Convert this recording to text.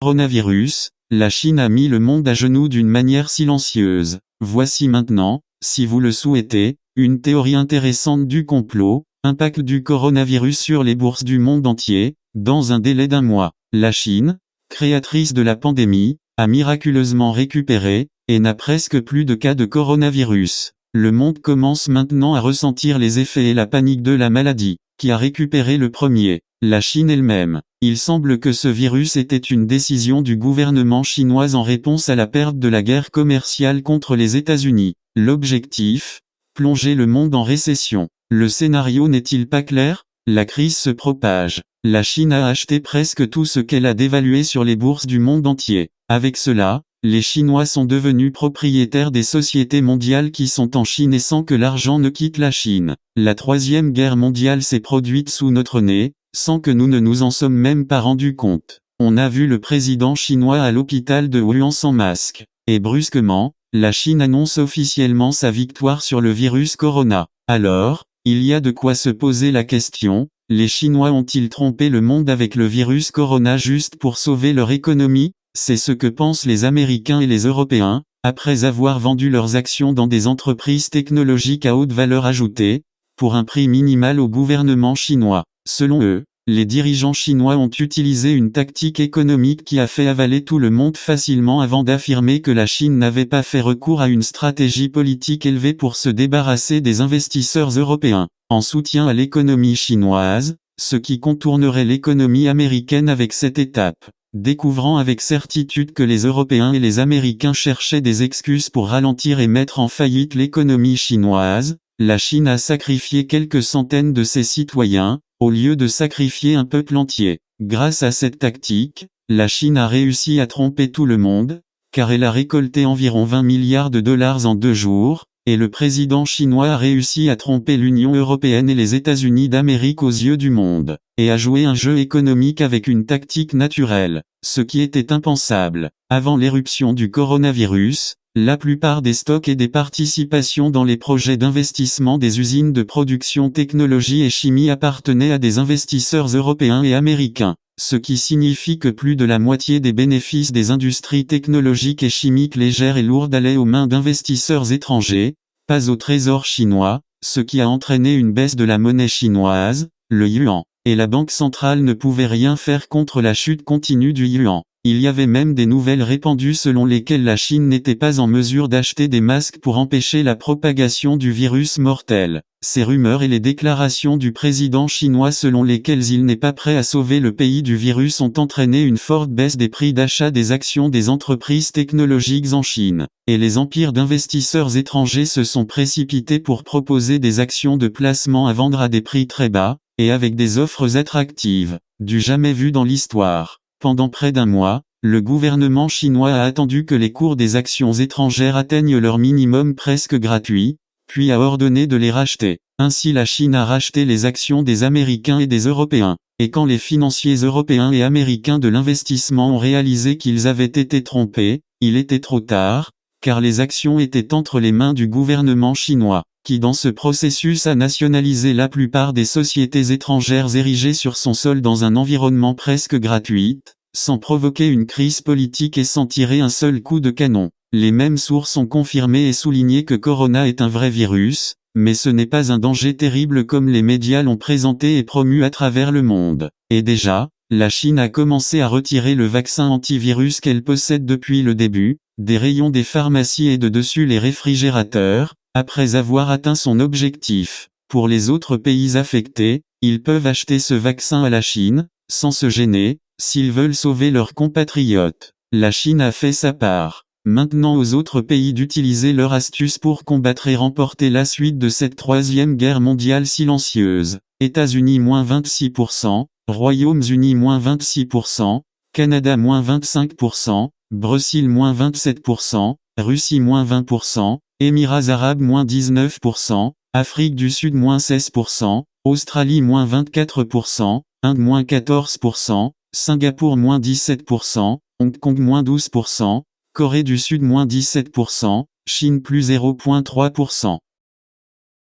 Coronavirus, la Chine a mis le monde à genoux d'une manière silencieuse. Voici maintenant, si vous le souhaitez, une théorie intéressante du complot, impact du coronavirus sur les bourses du monde entier, dans un délai d'1 mois. La Chine, créatrice de la pandémie, a miraculeusement récupéré, et n'a presque plus de cas de coronavirus. Le monde commence maintenant à ressentir les effets et la panique de la maladie, qui a récupéré le premier. La Chine elle-même. Il semble que ce virus était une décision du gouvernement chinois en réponse à la perte de la guerre commerciale contre les États-Unis. L'objectif? Plonger le monde en récession. Le scénario n'est-il pas clair? La crise se propage. La Chine a acheté presque tout ce qu'elle a dévalué sur les bourses du monde entier. Avec cela, les Chinois sont devenus propriétaires des sociétés mondiales qui sont en Chine et sans que l'argent ne quitte la Chine. La troisième guerre mondiale s'est produite sous notre nez, sans que nous ne nous en sommes même pas rendus compte. On a vu le président chinois à l'hôpital de Wuhan sans masque. Et brusquement, la Chine annonce officiellement sa victoire sur le virus corona. Alors, il y a de quoi se poser la question, les Chinois ont-ils trompé le monde avec le virus corona juste pour sauver leur économie? C'est ce que pensent les Américains et les Européens, après avoir vendu leurs actions dans des entreprises technologiques à haute valeur ajoutée, pour un prix minimal au gouvernement chinois. Selon eux, les dirigeants chinois ont utilisé une tactique économique qui a fait avaler tout le monde facilement avant d'affirmer que la Chine n'avait pas fait recours à une stratégie politique élevée pour se débarrasser des investisseurs européens, en soutien à l'économie chinoise, ce qui contournerait l'économie américaine avec cette étape. Découvrant avec certitude que les Européens et les Américains cherchaient des excuses pour ralentir et mettre en faillite l'économie chinoise, la Chine a sacrifié quelques centaines de ses citoyens, au lieu de sacrifier un peuple entier. Grâce à cette tactique, la Chine a réussi à tromper tout le monde, car elle a récolté environ 20 milliards de dollars en 2 jours, et le président chinois a réussi à tromper l'Union européenne et les États-Unis d'Amérique aux yeux du monde, et a joué un jeu économique avec une tactique naturelle, ce qui était impensable. Avant l'éruption du coronavirus, la plupart des stocks et des participations dans les projets d'investissement des usines de production technologie et chimie appartenaient à des investisseurs européens et américains, ce qui signifie que plus de la moitié des bénéfices des industries technologiques et chimiques légères et lourdes allaient aux mains d'investisseurs étrangers, pas au trésor chinois, ce qui a entraîné une baisse de la monnaie chinoise, le yuan, et la banque centrale ne pouvait rien faire contre la chute continue du yuan. Il y avait même des nouvelles répandues selon lesquelles la Chine n'était pas en mesure d'acheter des masques pour empêcher la propagation du virus mortel. Ces rumeurs et les déclarations du président chinois selon lesquelles il n'est pas prêt à sauver le pays du virus ont entraîné une forte baisse des prix d'achat des actions des entreprises technologiques en Chine, et les empires d'investisseurs étrangers se sont précipités pour proposer des actions de placement à vendre à des prix très bas, et avec des offres attractives, du jamais vu dans l'histoire. Pendant près d'1 mois, le gouvernement chinois a attendu que les cours des actions étrangères atteignent leur minimum presque gratuit, puis a ordonné de les racheter. Ainsi la Chine a racheté les actions des Américains et des Européens. Et quand les financiers européens et américains de l'investissement ont réalisé qu'ils avaient été trompés, il était trop tard, car les actions étaient entre les mains du gouvernement chinois, qui dans ce processus a nationalisé la plupart des sociétés étrangères érigées sur son sol dans un environnement presque gratuit, sans provoquer une crise politique et sans tirer un seul coup de canon. Les mêmes sources ont confirmé et souligné que Corona est un vrai virus, mais ce n'est pas un danger terrible comme les médias l'ont présenté et promu à travers le monde. Et déjà, la Chine a commencé à retirer le vaccin antivirus qu'elle possède depuis le début, des rayons des pharmacies et de dessus les réfrigérateurs, après avoir atteint son objectif. Pour les autres pays affectés, ils peuvent acheter ce vaccin à la Chine, sans se gêner, s'ils veulent sauver leurs compatriotes. La Chine a fait sa part. Maintenant aux autres pays d'utiliser leur astuce pour combattre et remporter la suite de cette troisième guerre mondiale silencieuse. États-Unis -26%, Royaumes-Unis -26%, Canada -25%, Brésil -27%, Russie -20%, Émirats arabes -19%, Afrique du Sud -16%, Australie -24%, Inde -14%, Singapour -17%, Hong Kong -12%, Corée du Sud -17%, Chine +0,3%.